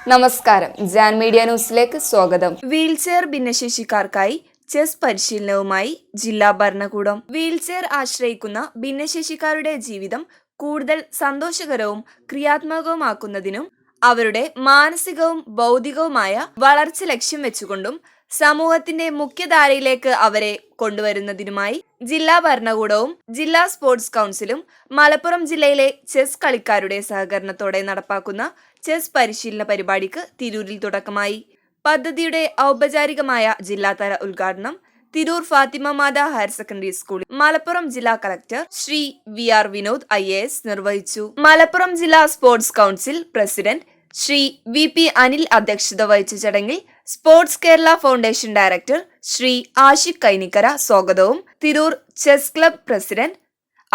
നമസ്കാരം, ജാൻ മീഡിയ ന്യൂസിലേക്ക് സ്വാഗതം. വീൽചെയർ ഭിന്നശേഷിക്കാർക്കായി ചെസ് പരിശീലനവുമായി ജില്ലാ ഭരണകൂടം. വീൽചെയർ ആശ്രയിക്കുന്ന ഭിന്നശേഷിക്കാരുടെ ജീവിതം കൂടുതൽ സന്തോഷകരവും ക്രിയാത്മകവുമാക്കുന്നതിനും അവരുടെ മാനസികവും ബൗദ്ധികവുമായ വളർച്ച ലക്ഷ്യം വെച്ചുകൊണ്ടും സമൂഹത്തിന്റെ മുഖ്യധാരയിലേക്ക് അവരെ കൊണ്ടുവരുന്നതിനുമായി ജില്ലാ ഭരണകൂടവും ജില്ലാ സ്പോർട്സ് കൗൺസിലും മലപ്പുറം ജില്ലയിലെ ചെസ് കളിക്കാരുടെ സഹകരണത്തോടെ നടപ്പാക്കുന്ന ചെസ് പരിശീലന പരിപാടിക്ക് തിരൂരിൽ തുടക്കമായി. പദ്ധതിയുടെ ഔപചാരികമായ ജില്ലാതല ഉദ്ഘാടനം തിരൂർ ഫാത്തിമ മാതാ ഹയർ സെക്കൻഡറി സ്കൂളിൽ മലപ്പുറം ജില്ലാ collector Shri VR Vinod IAS നിർവഹിച്ചു. മലപ്പുറം ജില്ലാ sports council president Shri VP Anil അധ്യക്ഷത വഹിച്ച ചടങ്ങിൽ sports Kerala foundation director Shri Ashiq Kainikkara സ്വാഗതവും Tirur chess club president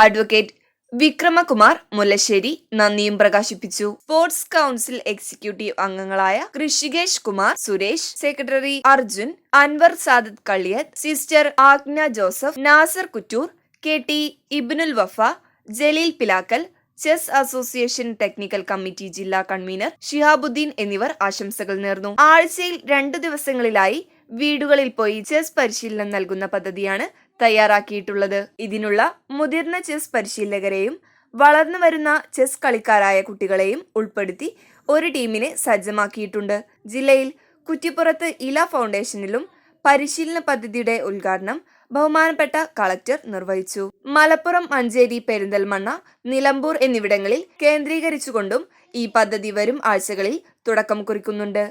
advocate Vikramakumar Mullassery നന്ദിയും പ്രകാശിപ്പിച്ചു. സ്പോർട്സ് കൗൺസിൽ എക്സിക്യൂട്ടീവ് അംഗങ്ങളായ Rishikesh Kumar Suresh, secretary Arjun, Anwar Sadath Kaliyath, sister Agna Joseph, Nasar Kuttur, KT Ibnul Wafa, Jaleel Pilakkal, chess association technical committee ജില്ലാ കൺവീനർ ഷിഹാബുദ്ദീൻ എന്നിവർ ആശംസകൾ നേർന്നു. ആഴ്ചയിൽ 2 ദിവസങ്ങളിലായി വീടുകളിൽ പോയി ചെസ് പരിശീലനം നൽകുന്ന പദ്ധതിയാണ് തയ്യാറാക്കിയിട്ടുള്ളത്. ഇതിനുള്ള മുതിർന്ന ചെസ് പരിശീലകരെയും വളർന്നു വരുന്ന ചെസ് കളിക്കാരായ കുട്ടികളെയും ഉൾപ്പെടുത്തി ഒരു ടീമിനെ സജ്ജമാക്കിയിട്ടുണ്ട്. ജില്ലയിൽ കുറ്റിപ്പുറത്ത് ഇല ഫൗണ്ടേഷനിലും പരിശീലന പദ്ധതിയുടെ ഉദ്ഘാടനം ബഹുമാനപ്പെട്ട കളക്ടർ നിർവഹിച്ചു. മലപ്പുറം, മഞ്ചേരി, പെരിന്തൽമണ്ണ, നിലമ്പൂർ എന്നിവിടങ്ങളിൽ കേന്ദ്രീകരിച്ചുകൊണ്ടും ഈ പദ്ധതി വരും ആഴ്ചകളിൽ തുടക്കം കുറിക്കുന്നുണ്ട്.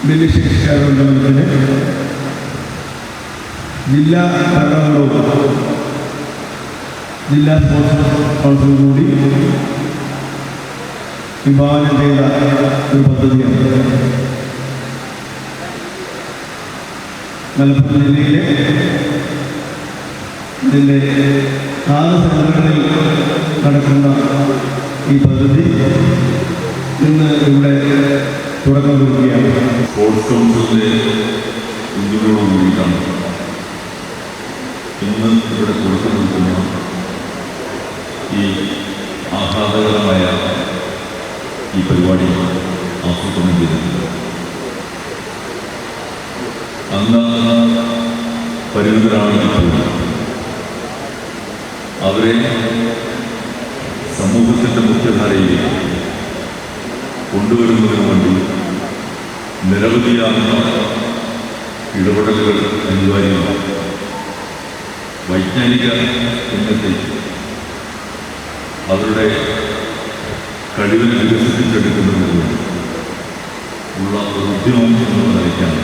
ഭിന്നശേഷിക്കാരുണ്ടെന്നതിന് ജില്ലാ ഭരണകൂടവും ജില്ലാ സ്പോർട്സ് കൗൺസിലും കൂടി വിഭാവനം ചെയ്ത ഒരു പദ്ധതിയാണ്. മലപ്പുറം ജില്ലയിലെ ഇതിൻ്റെ 6 സെന്ററുകളിൽ നടക്കുന്ന ഈ പദ്ധതി ഇന്ന് ഇവിടെ തുടക്കം കുറിക്കുകയാണ്. സ്പോർട്സ് കൗൺസിലിൻ്റെ പിന്തുണയോട് കൂടിയിട്ടാണ് ഇന്ന് ഇവിടെ തുടക്കം കുറിക്കുന്ന ഈ ആഹ്ലാദകരമായ ഈ പരിപാടി ആസൂത്രണം ചെയ്തിട്ടുണ്ട്. അന്ന് പരിമിതരാണെങ്കിൽ അവരെ സമൂഹത്തിൻ്റെ മുഖ്യധാരയിലേക്ക് കൊണ്ടുവരുന്നതിന് വേണ്ടി നിരവധിയാകുന്ന ഇടപെടലുകൾ അനിവാര്യമാണ്. വൈജ്ഞാനിക രംഗത്തേക്ക് അവരുടെ കഴിവിനെ വികസിപ്പിച്ചെടുക്കുന്നതിന് വേണ്ടി ഉള്ള ഒരു ഉദ്യമം എന്നുള്ള നിലയ്ക്കാണ്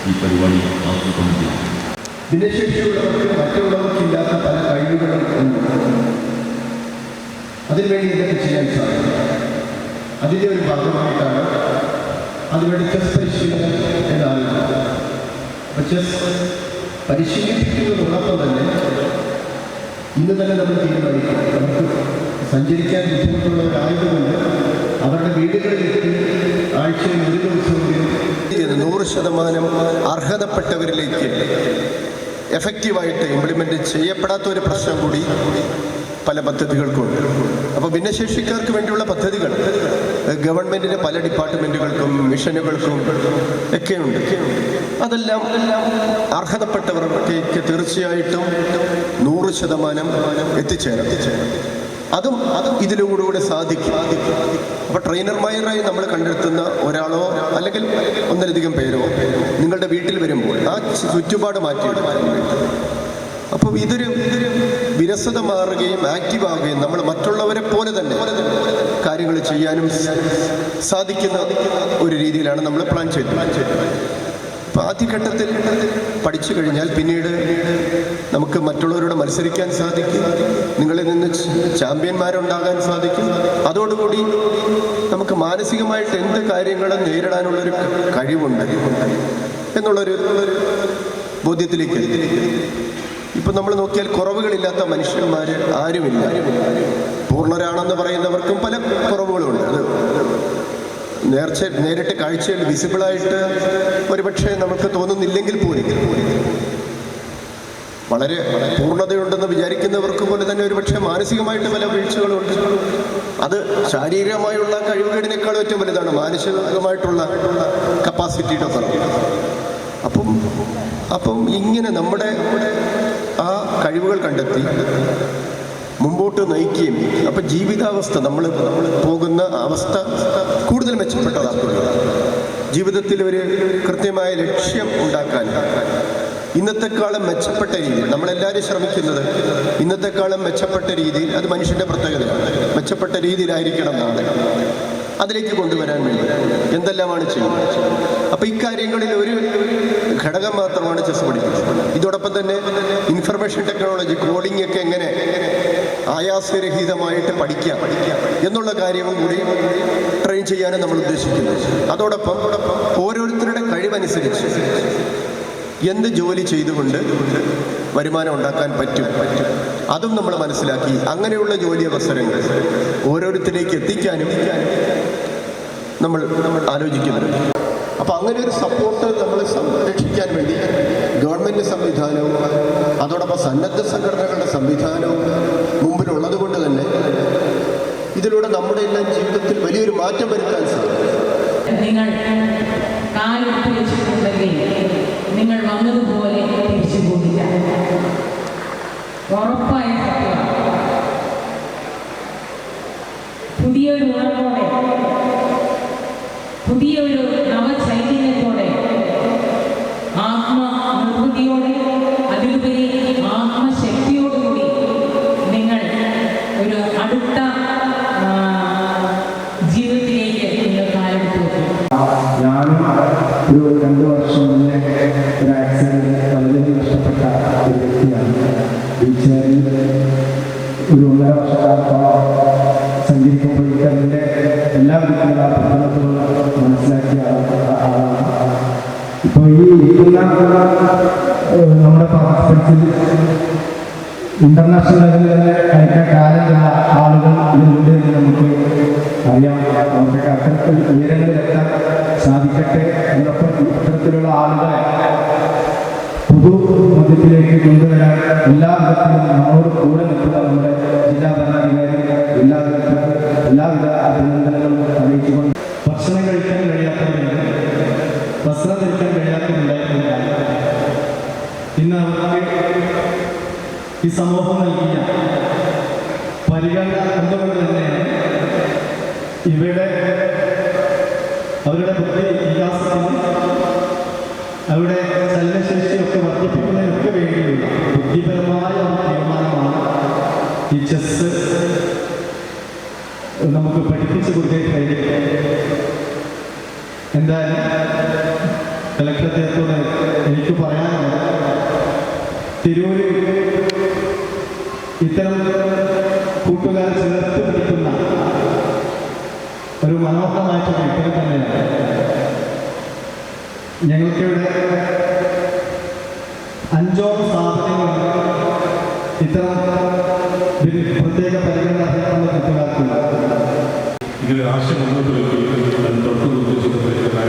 ഈ പരിപാടി ആസൂത്രണം ചെയ്യുന്നത്. ഭിന്നശേഷിയുള്ളവർക്ക് മറ്റുള്ളവർക്കില്ലാത്ത പല കഴിവുകളും ഉണ്ട്. അതിനുവേണ്ടി എന്തൊക്കെ ചെയ്യാൻ സാധിക്കും? അതിൻ്റെ ഒരു ഭാഗമായിട്ടാണ് അതിനുവേണ്ടി ചെസ് പരിശീലനം എന്നാലോചിക്കുന്നത്. അപ്പോൾ ചെസ് പരിശീലിപ്പിക്കുന്നതോടൊപ്പം തന്നെ ഇന്ന് തന്നെ നമ്മൾ തീരുമാനിക്കും, നമുക്ക് സഞ്ചരിക്കാൻ ബുദ്ധിമുട്ടുള്ളവരായതുകൊണ്ട് അവരുടെ വീടുകളിലെത്തി ആഴ്ചയിൽ 1 ദിവസമെങ്കിലും 100% അർഹതപ്പെട്ടവരിലേക്ക് എഫക്റ്റീവായിട്ട് ഇംപ്ലിമെൻ്റ് ചെയ്യപ്പെടാത്ത ഒരു പ്രശ്നം കൂടി പല പദ്ധതികൾക്കുണ്ട്. അപ്പോൾ ഭിന്നശേഷിക്കാർക്ക് വേണ്ടിയുള്ള പദ്ധതികൾ ഗവൺമെൻറ്റിൻ്റെ പല ഡിപ്പാർട്ട്മെൻറ്റുകൾക്കും മിഷനുകൾക്കും ഒക്കെയുണ്ട്. അതെല്ലാം അർഹതപ്പെട്ടവർക്ക് തീർച്ചയായിട്ടും 100% എത്തിച്ചേരാം. അതും ഇതിലൂടെ സാധിക്കും. അപ്പോൾ ട്രെയിനർമാരായി നമ്മൾ കണ്ടെത്തുന്ന ഒരാളോ അല്ലെങ്കിൽ ഒന്നിലധികം പേരോ നിങ്ങളുടെ വീട്ടിൽ വരുമ്പോൾ ആ ചുറ്റുപാട് മാറ്റിയെടുക്കാൻ വേണ്ടി, അപ്പോൾ ഇതൊരു വിരസത മാറുകയും ആക്റ്റീവ് ആവുകയും നമ്മൾ മറ്റുള്ളവരെ പോലെ തന്നെ കാര്യങ്ങൾ ചെയ്യാനും സാധിക്കുന്ന ഒരു രീതിയിലാണ് നമ്മൾ പ്ലാൻ ചെയ്തത്. അപ്പോൾ ആദ്യഘട്ടത്തിൽ പഠിച്ചു കഴിഞ്ഞാൽ പിന്നീട് നമുക്ക് മറ്റുള്ളവരോട് മത്സരിക്കാൻ സാധിക്കും, നിങ്ങളിൽ നിന്ന് ചാമ്പ്യന്മാരുണ്ടാകാൻ സാധിക്കും. അതോടുകൂടി നമുക്ക് മാനസികമായിട്ട് എന്ത് കാര്യങ്ങളും നേരിടാനുള്ളൊരു കഴിവുണ്ട് എന്നുള്ളൊരു ബോധ്യത്തിലേക്ക്. ഇപ്പം നമ്മൾ നോക്കിയാൽ കുറവുകളില്ലാത്ത മനുഷ്യന്മാർ ആരുമില്ല. പൂർണ്ണരാണെന്ന് പറയുന്നവർക്കും പല കുറവുകളുമുണ്ട്. അത് നേരിട്ട് കാഴ്ചയിൽ വിസിബിളായിട്ട് ഒരുപക്ഷെ നമുക്ക് തോന്നുന്നില്ലെങ്കിൽ പോലും വളരെ പൂർണ്ണതയുണ്ടെന്ന് വിചാരിക്കുന്നവർക്ക് പോലെ തന്നെ ഒരുപക്ഷെ മാനസികമായിട്ട് പല വീഴ്ചകളുണ്ട്. അത് ശാരീരികമായുള്ള കഴിവുകേടിനേക്കാളും ഏറ്റവും വലുതാണ് മാനസികമായിട്ടുള്ള കപ്പാസിറ്റിയുടെ കുറവ്. അപ്പം ഇങ്ങനെ നമ്മുടെ ആ കഴിവുകൾ കണ്ടെത്തി മുമ്പോട്ട് നയിക്കുകയും അപ്പം ജീവിതാവസ്ഥ നമ്മൾ പോകുന്ന അവസ്ഥ കൂടുതൽ മെച്ചപ്പെട്ടതാക്കുക. ജീവിതത്തിൽ ഒരു കൃത്യമായ ലക്ഷ്യം ഉണ്ടാക്കാൻ ഇന്നത്തെക്കാളും മെച്ചപ്പെട്ട രീതിയിൽ നമ്മളെല്ലാവരും ശ്രമിക്കുന്നത് ഇന്നത്തെക്കാളും മെച്ചപ്പെട്ട രീതിയിൽ, അത് മനുഷ്യൻ്റെ പ്രത്യേകതയാണ്, മെച്ചപ്പെട്ട രീതിയിലായിരിക്കണം എന്നാണ്. അതിലേക്ക് കൊണ്ടുവരാൻ വേണ്ടി എന്തെല്ലാമാണ് ചെയ്യുന്നത്. അപ്പോൾ ഇക്കാര്യങ്ങളിൽ ഒരു ഘടകം മാത്രമാണ് ചെസ് പഠിക്കുന്നത്. ഇതോടൊപ്പം തന്നെ ഇൻഫർമേഷൻ ടെക്നോളജി, കോഡിംഗ് ഒക്കെ എങ്ങനെ ആയാസരഹിതമായിട്ട് പഠിക്കാം എന്നുള്ള കാര്യവും കൂടി ട്രെയിൻ ചെയ്യാനും നമ്മൾ ഉദ്ദേശിക്കുന്നത്. അതോടൊപ്പം ഓരോരുത്തരുടെ കഴിവനുസരിച്ച് എന്ത് ജോലി ചെയ്തുകൊണ്ട് വരുമാനം ഉണ്ടാക്കാൻ പറ്റും അതും നമ്മൾ മനസ്സിലാക്കി അങ്ങനെയുള്ള ജോലി അവസരങ്ങൾ ഓരോരുത്തരിലേക്ക് എത്തിക്കാനും നമ്മൾ ആലോചിക്കുന്നുണ്ട്. അപ്പോൾ അങ്ങനെ ഒരു സപ്പോർട്ട് നമ്മൾ സംരക്ഷിക്കാൻ വേണ്ടി ഗവൺമെൻറ് സംവിധാനവും അതോടൊപ്പം സന്നദ്ധ സംഘടനകളുടെ സംവിധാനവും മുമ്പിലുള്ളത് കൊണ്ട് തന്നെ ഇതിലൂടെ നമ്മുടെ എല്ലാം ജീവിതത്തിൽ വലിയൊരു മാറ്റം വരുത്താൻ സാധിക്കും. നിങ്ങൾ കാലെടുത്ത് വെച്ചിട്ടുണ്ടെങ്കിൽ നിങ്ങൾ വന്നതുപോലെ തിരിച്ചു പോകില്ല. ഉറപ്പായ സത്യമാണ്. പുതിയൊരു ഉണർവോടെ, പുതിയൊരു നവചൈതന്യത്തോടെ, ആത്മനിർവൃതിയോടെ, അതിലുപരി ആത്മശക്തിയോടുകൂടി നിങ്ങൾ ഒരു അടുത്ത ജീവിതത്തിലേക്ക് നിങ്ങൾ കാലെടുത്ത് വെക്കും. ഞാനും ഒരു 2 വർഷം മുന്നേ ഒരു ആക്സിഡന്റ് വളരെ നഷ്ടപ്പെട്ട ഒരു വ്യക്തിയാണ്. വീൽചെയറിൽ ഒരു 1.5 വർഷക്കാലത്തോളം സഞ്ചരിക്കുമ്പോഴേക്ക് അതിൻ്റെ എല്ലാ വിധത്തിലുള്ള പ്രശ്നങ്ങളും മനസ്സിലാക്കിയ ആളാണ്. ഇപ്പോൾ ഈ ഇരിക്കുന്ന നമ്മുടെ പാർട്ടിസിപ്പൻസിൽ ഇന്റർനാഷണൽ ലെവലിൽ തന്നെ കളിക്കാൻ ടാലൻ്റുള്ള ആളുകൾ ഇതിലൂടെ നമുക്ക് അറിയാം. അവർക്ക് അത്തരത്തിൽ ഉയരങ്ങളിലെത്താൻ സാധിക്കട്ടെ. എന്നൊപ്പം ഇത്തരത്തിലുള്ള ആളുകളെ പൊതുമധ്യത്തിലേക്ക് കൊണ്ടുവരാൻ എല്ലാ വിധത്തിലും നമ്മളോട് കൂടെ നിൽക്കുന്ന നമ്മുടെ ജില്ലാ ഭരണാധികാരി എല്ലാവിധ അഭിനന്ദനങ്ങളും അറിയിച്ചുകൊണ്ട് ഭക്ഷണം കഴിക്കാൻ കഴിയാത്തവരുണ്ട്, വസ്ത്രം ധരിക്കാൻ കഴിയാത്തവരുണ്ടായിരുന്നില്ല. ഇന്ന് അവർക്ക് ഈ സമൂഹം നൽകിയ പരിഗണന എന്തുകൊണ്ട് തന്നെയാണ് അവരുടെ ബുദ്ധി വികാസത്തിനും അവരുടെ ചലനശേഷിയൊക്കെ വർദ്ധിപ്പിക്കുന്നതിനൊക്കെ വേണ്ടിയുള്ള ബുദ്ധിപരമായ ഒരു തീരുമാനമാണ് ഈ ചെസ് നമുക്ക് പഠിപ്പിച്ചു കൊടുക്കാൻ കഴിഞ്ഞിട്ട്. എന്തായാലും കലക്ടർ അദ്ദേഹത്തോട് എനിക്ക് പറയാനുള്ളത്, തിരൂരിൽ ഇത്തരം കൂട്ടുകാർ ചേർത്ത് പിടിക്കുന്ന ഒരു മനോഹരമായിട്ടുള്ള ഇത്തരം തന്നെയാണ്. ഞങ്ങൾക്കിവിടെ 5ഓളം സ്ഥാപനങ്ങളുണ്ട് ഇത്തരം പ്രത്യേക പരിഗണന അർഹതയുള്ള കൂട്ടുകാർക്കുണ്ട്. ഇങ്ങനെ ആശയം മുന്നോട്ട് വയ്ക്കുകയും അതിന് തൊട്ട് നിർദ്ദേശിക്കുന്ന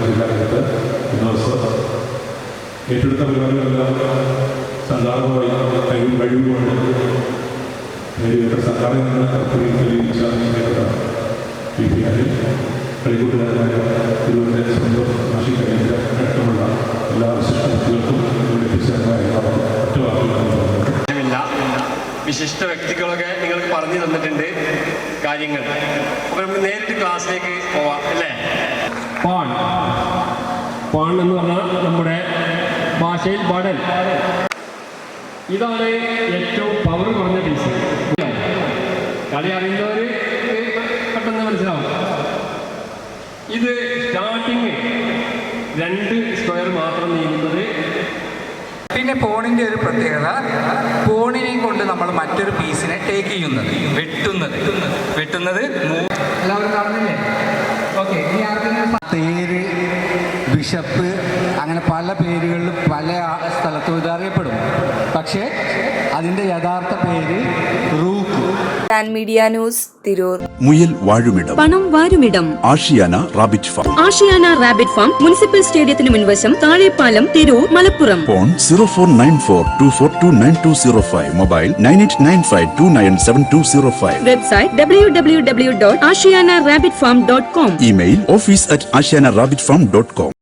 ജില്ലാകത്ത് ഏറ്റെടുത്ത പരിപാടികളെല്ലാം സംഘാടകമായി കഴിവുകൊണ്ട് നേരിട്ട സംഘാടകർ തെളിയിച്ച കളിക്കൂട്ടുകാരനായ തിരുവനന്തപുരം സ്വന്തം ഭാഷി കഴിഞ്ഞ അടക്കമുള്ള എല്ലാ വിശിഷ്ട വ്യക്തികൾക്കും ലഭിച്ചതായ ഒറ്റ വാക്കുകളാണ്. വിശിഷ്ട വ്യക്തികളൊക്കെ നിങ്ങൾക്ക് പറഞ്ഞു തന്നിട്ടുണ്ട് കാര്യങ്ങൾ. അപ്പോൾ നമുക്ക് നേരിട്ട് ക്ലാസ്സിലേക്ക് പോവാം അല്ലേ? പാൺ പാൺ എന്ന് പറഞ്ഞാൽ നമ്മുടെ ഭാഷയിൽ ബടൻ. ഇതാണ് ഏറ്റവും പവർ കുറഞ്ഞ പീസ്. കളി അറിയുന്നവർ പെട്ടെന്ന് മനസ്സിലാവും. ഇത് സ്റ്റാർട്ടിങ് 2 സ്ക്വയർ മാത്രം നീങ്ങുന്നത്. പിന്നെ പോണിൻ്റെ ഒരു പ്രത്യേകത, പോണിനെയും കൊണ്ട് നമ്മൾ മറ്റൊരു പീസിനെ ടേക്ക് ചെയ്യുന്നത്, വെട്ടുന്നത് എല്ലാവരും കാണുന്നില്ലേ? ഓക്കെ, ഇനി ആർക്കെങ്കിലും തേര്, ബിഷപ്പ്, അങ്ങനെ പല പേരുകളിലും പല സ്ഥലത്തും ഇത് അറിയപ്പെടും. പക്ഷേ അതിൻ്റെ യഥാർത്ഥ പേര് റൂക്ക്. Media news, Tirur. മുയൽ വാഴുമിടം, പണം വാരുമിടം, Ashiyana rabbit farm. Ashiyana rabbit farm municipal സ്റ്റേഡിയത്തിന് മുൻവശം, Thazhepalam, Tirur, Malappuram. Phone 049424290205. Mobile 9895297205. Website www.ashiyanarabbitfarm.com. Email office@ashiyanarabbitfarm.com.